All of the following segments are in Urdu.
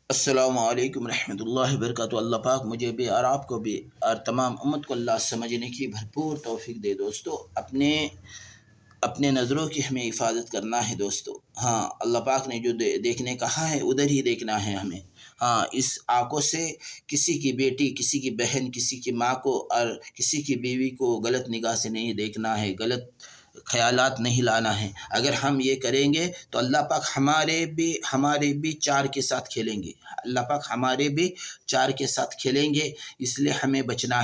السلام علیکم رحمۃ اللہ وبرکاتہ۔ اللہ پاک مجھے بھی اور آپ کو بھی اور تمام امت کو اللہ سمجھنے کی بھرپور توفیق دے دوستو۔ اپنے نظروں کی ہمیں حفاظت کرنا ہے دوستو۔ ہاں، اللہ پاک نے جو دیکھنے کہا ہے ادھر ہی دیکھنا ہے ہمیں۔ ہاں، اس آنکھوں سے کسی کی بیٹی، کسی کی بہن، کسی کی ماں کو اور کسی کی بیوی کو غلط نگاہ سے نہیں دیکھنا ہے، غلط خیالات نہیں لانا ہے۔ اگر ہم یہ کریں گے تو اللہ پاک ہمارے بھی چار کے ساتھ کھیلیں گے۔ اللہ پاک ہمارے بھی چار کے ساتھ کھیلیں گے، اس لیے ہمیں بچنا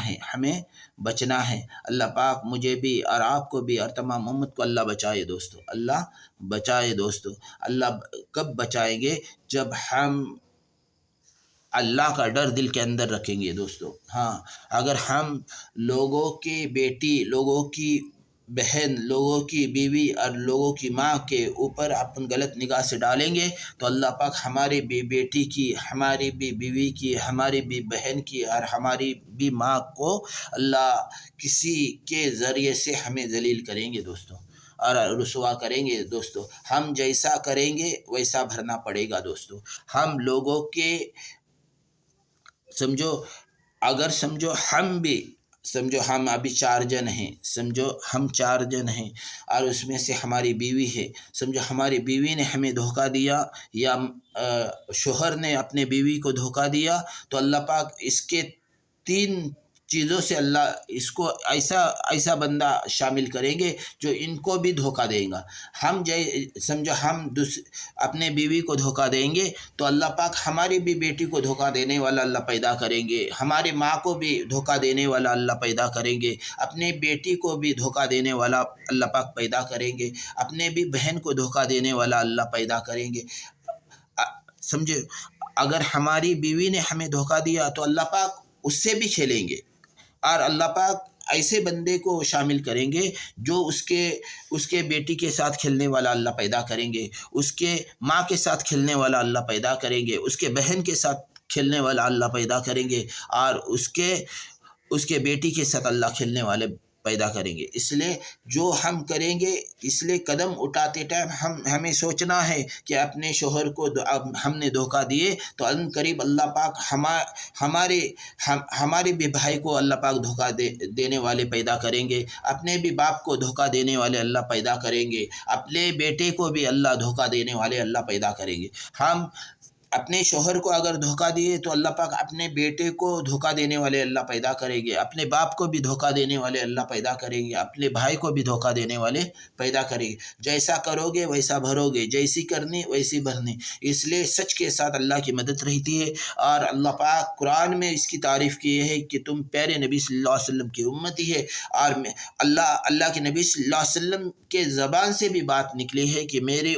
ہے۔ اللہ پاک مجھے بھی اور آپ کو بھی اور تمام امت کو اللہ بچائے دوستو، اللہ بچائے دوستو۔ اللہ کب بچائیں گے؟ جب ہم اللہ کا ڈر دل کے اندر رکھیں گے دوستو۔ ہاں، اگر ہم لوگوں کی بیٹی، لوگوں کی بہن، لوگوں کی بیوی اور لوگوں کی ماں کے اوپر اپن غلط نگاہ سے ڈالیں گے تو اللہ پاک ہماری بھی بیٹی کی، ہماری بھی بیوی کی، ہماری بھی بہن کی اور ہماری بھی ماں کو اللہ کسی کے ذریعے سے ہمیں ذلیل کریں گے دوستو، اور رسوا کریں گے دوستو۔ ہم جیسا کریں گے ویسا بھرنا پڑے گا دوستو۔ ہم لوگوں کے سمجھو ہم ابھی 4 جن ہیں، ہم 4 جن ہیں اور اس میں سے ہماری بیوی ہے۔ سمجھو ہماری بیوی نے ہمیں دھوکہ دیا یا شوہر نے اپنے بیوی کو دھوکہ دیا، تو اللہ پاک اس کے 3 چیزوں سے اللہ اس کو ایسا بندہ شامل کریں گے جو ان کو بھی دھوکہ دے گا۔ سمجھو ہم اپنے بیوی کو دھوکہ دیں گے تو اللہ پاک ہماری بھی بیٹی کو دھوکہ دینے والا اللہ پیدا کریں گے، ہماری ماں کو بھی دھوکہ دینے والا اللہ پیدا کریں گے، اپنے بیٹی کو بھی دھوکہ دینے والا اللہ پاک پیدا کریں گے، اپنے بھی بہن کو دھوکہ دینے والا اللہ پیدا کریں گے۔ سمجھے، اگر ہماری بیوی نے ہمیں دھوکہ دیا تو اللہ پاک اس سے بھی کھیلیں گے، اور اللہ پاک ایسے بندے کو شامل کریں گے جو اس کے بیٹی کے ساتھ کھیلنے والا اللہ پیدا کریں گے، اس کے ماں کے ساتھ کھیلنے والا اللہ پیدا کریں گے، اس کے بہن کے ساتھ کھیلنے والا اللہ پیدا کریں گے، اور اس کے بیٹی کے ساتھ اللہ کھیلنے والے پیدا کریں گے۔ اس لیے جو ہم کریں گے، اس لیے قدم اٹھاتے ٹائم ہمیں سوچنا ہے کہ اپنے شوہر کو ہم نے دھوکہ دیے تو ان قریب اللہ پاک ہمارے بھی بھائی کو اللہ پاک دھوکہ دینے والے پیدا کریں گے، اپنے بھی باپ کو دھوکہ دینے والے اللہ پیدا کریں گے، اپنے بیٹے کو بھی اللہ دھوکہ دینے والے اللہ پیدا کریں گے۔ ہم اپنے شوہر کو اگر دھوکہ دیے تو اللہ پاک اپنے بیٹے کو دھوکہ دینے والے اللہ پیدا کریں گے، اپنے باپ کو بھی دھوکہ دینے والے اللہ پیدا کریں گے، اپنے بھائی کو بھی دھوکہ دینے والے پیدا کریں گے۔ جیسا کرو گے ویسا بھرو گے، جیسی کرنی ویسی بھرنی۔ اس لیے سچ کے ساتھ اللہ کی مدد رہتی ہے، اور اللہ پاک قرآن میں اس کی تعریف کی ہے کہ تم پیارے نبی صلی اللہ علیہ وسلم کی امتی ہے، اور اللہ کے نبی صلی اللہ علیہ وسلم کے زبان سے بھی بات نکلی ہے کہ میرے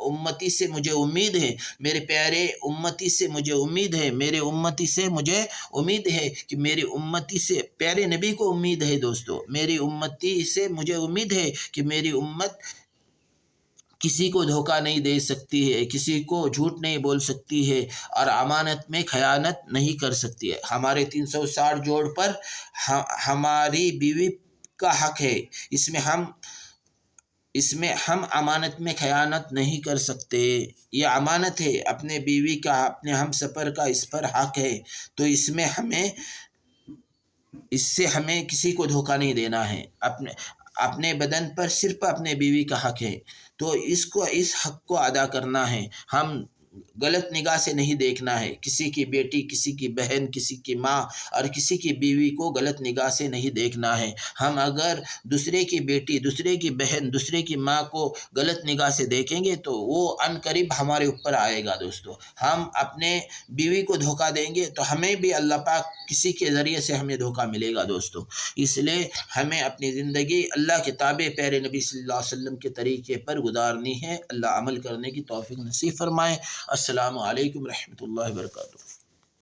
امتی سے مجھے امید ہے، میرے پیارے امتی سے مجھے امید ہے، میرے امتی سے مجھے امید ہے کہ میری امتی سے پیارے نبی کو امید ہے دوستو، میری امتی سے مجھے امید ہے کہ میری امت کسی کو دھوکہ نہیں دے سکتی ہے، کسی کو جھوٹ نہیں بول سکتی ہے، اور امانت میں خیانت نہیں کر سکتی ہے۔ ہمارے 360 جوڑ پر ہماری بیوی کا حق ہے، اس میں ہم امانت میں خیانت نہیں کر سکتے۔ یہ امانت ہے، اپنے بیوی کا، اپنے ہم سفر کا اس پر حق ہے، تو اس سے ہمیں کسی کو دھوکہ نہیں دینا ہے۔ اپنے بدن پر صرف اپنے بیوی کا حق ہے، تو اس حق کو ادا کرنا ہے۔ ہم غلط نگاہ سے نہیں دیکھنا ہے، کسی کی بیٹی، کسی کی بہن، کسی کی ماں اور کسی کی بیوی کو غلط نگاہ سے نہیں دیکھنا ہے۔ ہم اگر دوسرے کی بیٹی، دوسرے کی بہن، دوسرے کی ماں کو غلط نگاہ سے دیکھیں گے تو وہ عن قریب ہمارے اوپر آئے گا دوستو۔ ہم اپنے بیوی کو دھوکہ دیں گے تو ہمیں بھی اللہ پاک کسی کے ذریعے سے ہمیں دھوکہ ملے گا دوستو۔ اس لیے ہمیں اپنی زندگی اللہ کے تابع پیارے نبی صلی اللہ علیہ وسلم کے طریقے پر گزارنی ہے۔ اللہ عمل کرنے کی توفیق نصیب فرمائے۔ السلام علیکم رحمۃ اللہ وبرکاتہ۔